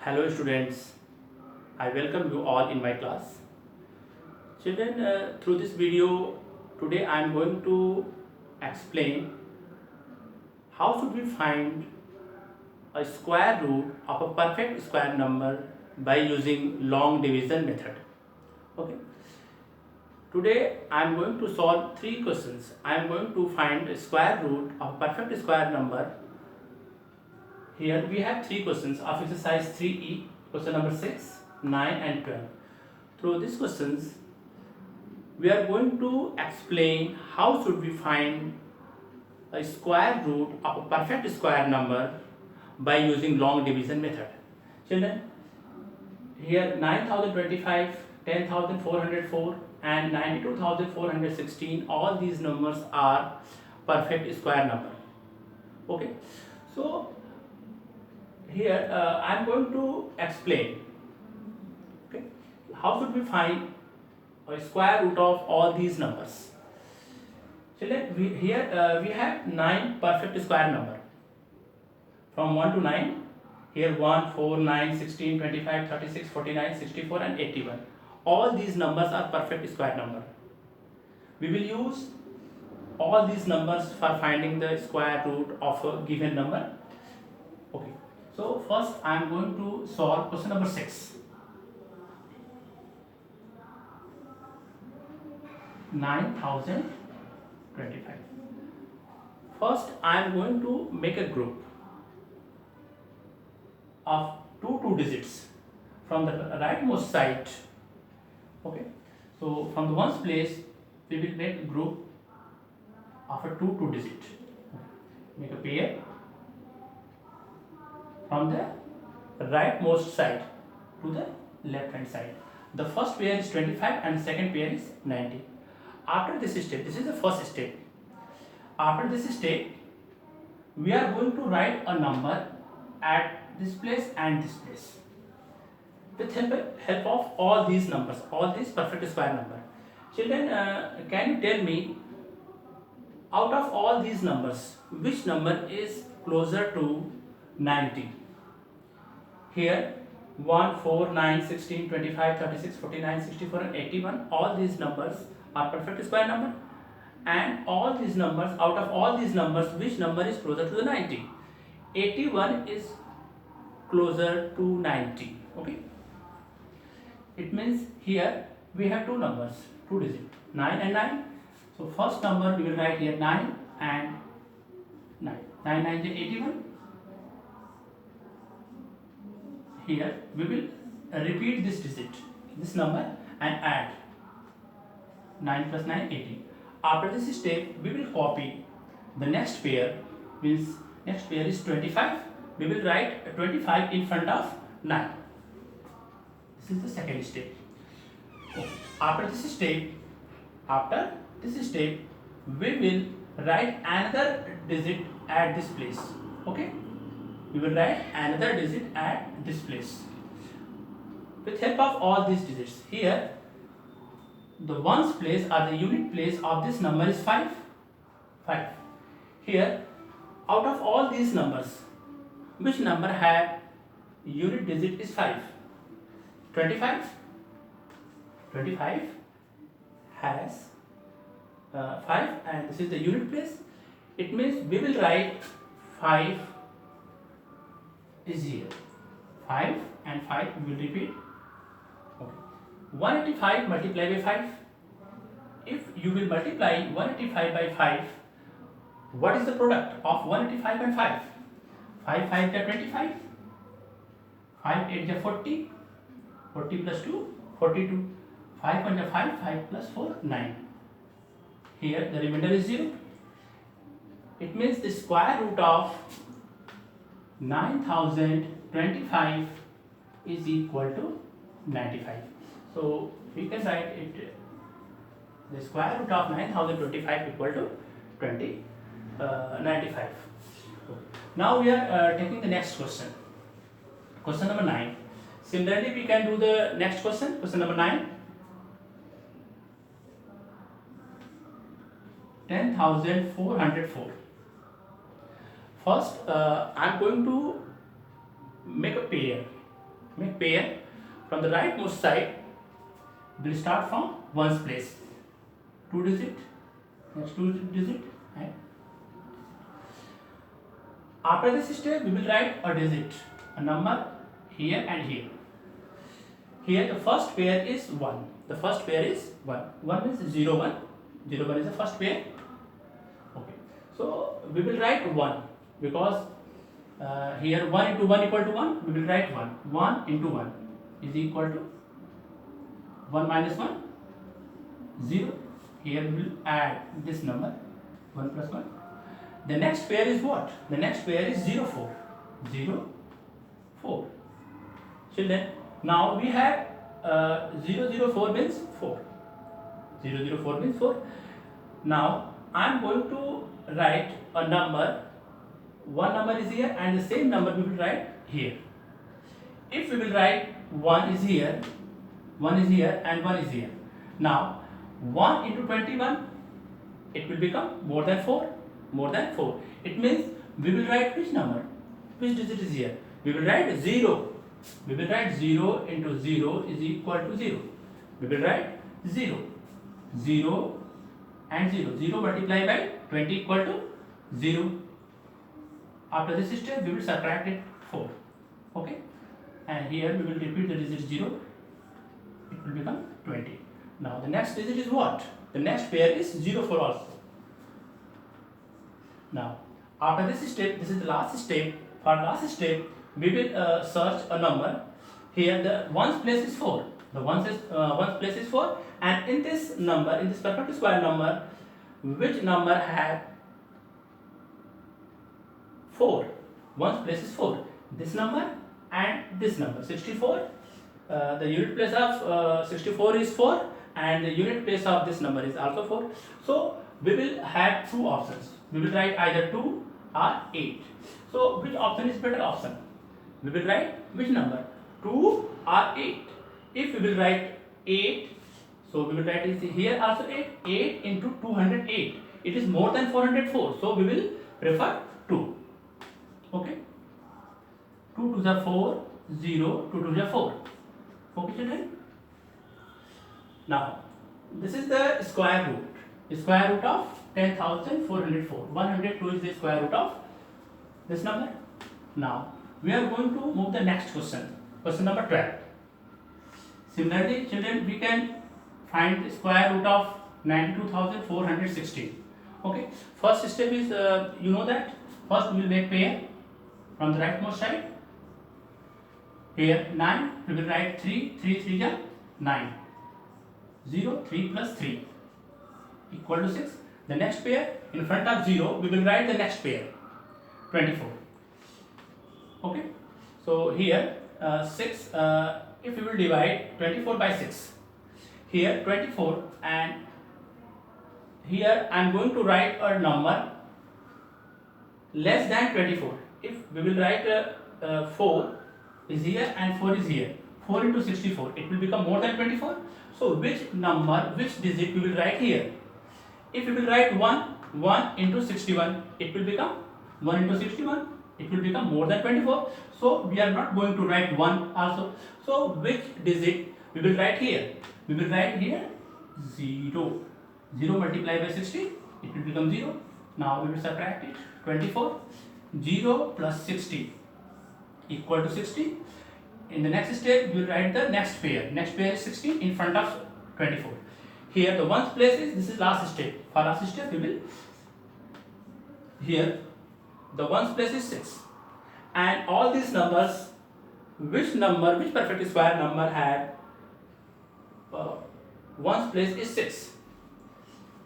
Hello students, I welcome you all in my class. Children, through this video today I am going to explain how should we find a square root of a perfect square number by using long division method. Okay. Today I am going to solve three questions. I am going to find a square root of a perfect square number. Here we have three questions of exercise 3E, question number 6, 9 and 12. Through these questions, we are going to explain how should we find a square root of a perfect square number by using long division method. Children, here 9025, 10404 and 92416, all these numbers are perfect square number. Okay, so here I am going to explain, okay, how should we find a square root of all these numbers. Children, we have 9 perfect square number from 1 to 9. Here 1, 4, 9, 16, 25, 36, 49, 64 and 81. All these numbers are perfect square number. We will use all these numbers for finding the square root of a given number. Okay. So first I am going to solve question number 6. 9025. First I am going to make a group of two digits from the rightmost side. Okay, so from the ones place we will make a group of a two digit. Make a pair from the rightmost side to the left hand side. The first pair is 25 and second pair is 90. After this step, this is the first step. After this step, we are going to write a number at this place and this place with help of all these numbers, all these perfect square number. Children, can you tell me, out of all these numbers, which number is closer to 90? Here 1, 4, 9, 16, 25, 36, 49, 64 and 81, all these numbers are perfect square number, and all these numbers, out of all these numbers, which number is closer to the 90? 81 is closer to 90. Okay, it means here we have two numbers, two digits, 9 and 9. So first number we will write here 9 and 9. 9 9 is 81. Here we will repeat this digit, this number, and add 9 plus 9, 18. After this step, we will copy the next pair, means next pair is 25. We will write 25 in front of 9. This is the second step. After this step, we will write another digit at this place. Okay, we will write another digit at this place. With help of all these digits, here the ones place or the unit place of this number is 5. Here, out of all these numbers, which number have unit digit is 5? 25. 25 has 5 and this is the unit place. It means we will write 5 is here. 5 and 5 we will repeat. Okay. 185 multiplied by 5. If you will multiply 185 by 5, what is the product of 185 and 5? 5 5 is 25. 5 8 is 40. 40 plus 2, 42. 5 1 is 5. 5 plus 4, 9. Here the remainder is 0. It means the square root of 9025 is equal to 95. So we can write it, the square root of 9025 equal to 95. Now we are taking the next question. Question number 9. Similarly, we can do the next question. Question number 9. 10,404. First, I am going to make a pair make pair. From the rightmost side, we'll start from ones place. 2 digit, next 2 digit, and after this step we will write a digit, a number here and here. Here the first pair is 1. The first pair is 1. 1 is 0 1. 0 1 is the first pair. Okay. So we will write 1 because here 1 into 1 equal to 1. We will write 1. 1 into 1 is equal to 1 minus 1, 0. Here we will add this number 1 plus 1. The next pair is what? The next pair is 0 4. 0 4. Children, now we have 0 0 4 means 4. 0 0 4 means 4. Now I am going to write a number. One number is here and the same number we will write here. If we will write 1 is here, 1 is here and 1 is here. Now 1 into 21, it will become more than 4. More than 4. It means we will write which number? Which digit is here? We will write 0. We will write 0 into 0 is equal to 0. We will write 0. 0 and 0. 0 multiplied by 20 equal to 0. After this step, we will subtract it 4. Okay? And here we will repeat the digit 0. It will become 20. Now the next digit is what? The next pair is 0 4 also. Now after this step, this is the last step. For last step, we will search a number. Here the ones place is 4. The ones place is 4, and in this number, in this perfect square number, which number have 4? Ones place is 4. This number and this number 64. The unit place of 64 is 4, and the unit place of this number is also 4. So we will have two options. We will write either 2 or 8. So which option is better option? We will write which number? 2 or 8. If we will write 8, so we will write it here also 8. 8 into 208. It is more than 404. So we will prefer 2. Okay. 2 to the 4, 0, 2 to the 4. Okay, children? Now, this is the square root. The square root of 10,404. 102 is the square root of this number. Now, we are going to move the next question. Question number 12. Similarly, children, we can find the square root of 92,416. Okay. First step is, you know that. First, we will make pair from the rightmost side. Here 9, we will write 3, 3 3 is 9. 0, 3 plus 3 equal to 6. The next pair, in front of 0, we will write the next pair, 24. Okay. So here 6, if we will divide 24 by 6, here 24, and here I am going to write a number less than 24. If we will write 4 is here and 4 is here, 4 into 64, it will become more than 24. So which number, which digit we will write here? If we will write 1 into 61, it will become 1 into 61, it will become more than 24. So we are not going to write 1 also. So which digit we will write here? We will write here 0. 0 multiplied by 60, it will become 0. Now we will subtract it. 24. 0 plus 60 equal to 60. In the next step, we will write the next pair. Next pair is 16 in front of 24. Here the ones place is, this is last step. For last step, we will, here the ones place is 6. And all these numbers, which perfect square number had ones place is 6.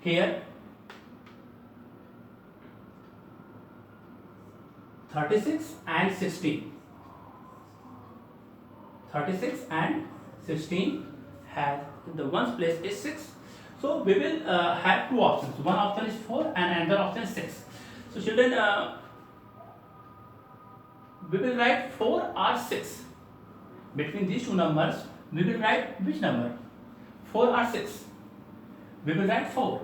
Here 36 and 16. 36 and 16 has the ones place is 6. So we will have two options. One option is 4 and another option is 6. So children, we will write 4 or 6. Between these two numbers, we will write which number? 4 or 6? We will write 4.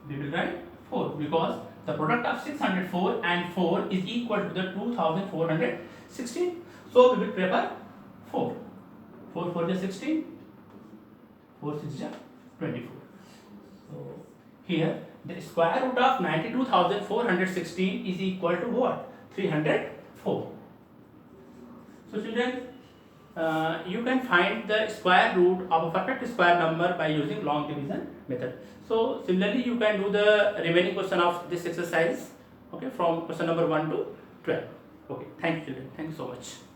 We will write 4 because the product of 604 and 4 is equal to the 2416. So we will prefer 4. 4 4 is 16. 4 6 is 24. So here the square root of 92,416 is equal to what? 304. So children, you can find the square root of a perfect square number by using long division method. So similarly, you can do the remaining question of this exercise, okay, from question number 1 to 12. Okay, thank you children. Thank you so much.